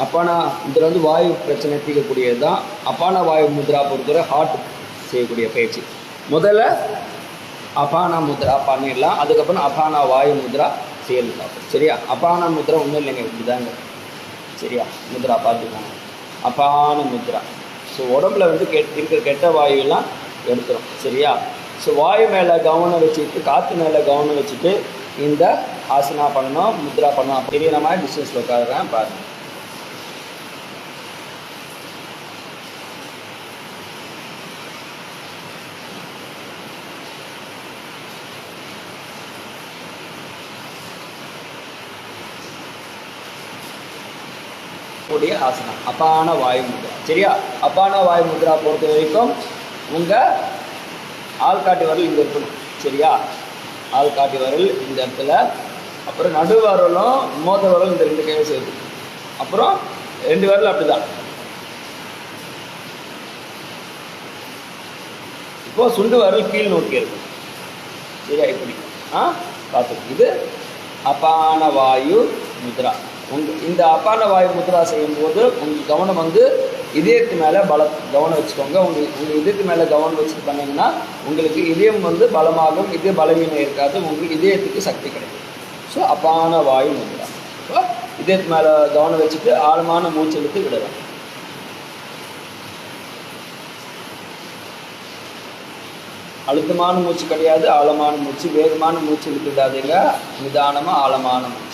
அப்பானா இதில் வந்து வாயு பிரச்சனை தீர்க்கக்கூடியது தான். அப்பான வாயு முத்ரா பொறுத்தவரை ஹார்ட் செய்யக்கூடிய பயிற்சி. முதல்ல அபானா முத்ரா பண்ணிடலாம், அதுக்கப்புறம் அபானா வாயு முத்ரா செய்யலாம். சரியா? அபான முத்ரா ஒன்றும் இல்லைங்க, இப்படி தாங்க. சரியா? முத்ரா பார்த்துக்கோங்க. அபான முத்ரா. ஸோ உடம்புல வந்து இருக்கிற கெட்ட வாயுலாம் எடுத்துரும். சரியா? ஸோ வாயு மேலே கவனம் வச்சுட்டு, காற்று மேலே கவனம் வச்சுட்டு இந்த ஆசனா பண்ணணும், முத்ரா பண்ணணும். தெரியற மாதிரி டிஸ்டன்ஸில் உட்காருறேன் பாருங்கள். கூடிய ஆசனம் அபான வாயு முத்ரா. சரியா? அபான வாயு முத்ரா பொறுத்த வரைக்கும் உங்கள் ஆள்காட்டி வரல் இங்கே இருக்கணும். சரியா? ஆள்காட்டி வரல் இந்த இடத்துல, அப்புறம் நடு வரலும் மோத வரலும் இந்த 2 கையும் சேர்த்து, அப்புறம் 2 வரலும் அப்படி தான். இப்போது சுண்டு வரல் கீழ் நோக்கி இருக்கும். சரியா? இப்படி பார்த்து இது அபான வாயு முத்ரா. இந்த அபான வாயு முத்ரா செய்யும்போது உங்கள் கவனம் வந்து இதயத்து மேலே கவனம் வச்சுக்கோங்க. உங்கள் இதயத்து மேலே கவனம் வச்சுட்டு பண்ணிங்கன்னா உங்களுக்கு இதயம் வந்து பலமாகும், இதய பலவீனம் இருக்காது, உங்களுக்கு இதயத்துக்கு சக்தி கிடைக்கும். ஸோ அபான வாயு முத்ரா. ஸோ இதயத்து மேலே கவனம் வச்சுட்டு ஆழமான மூச்சு இழுத்து விடலாம். அழுத்தமான மூச்சு கிடையாது, ஆழமான மூச்சு. வேகமான மூச்சு இழுத்து விடாதீங்க, நிதானமாக ஆழமான மூச்சு.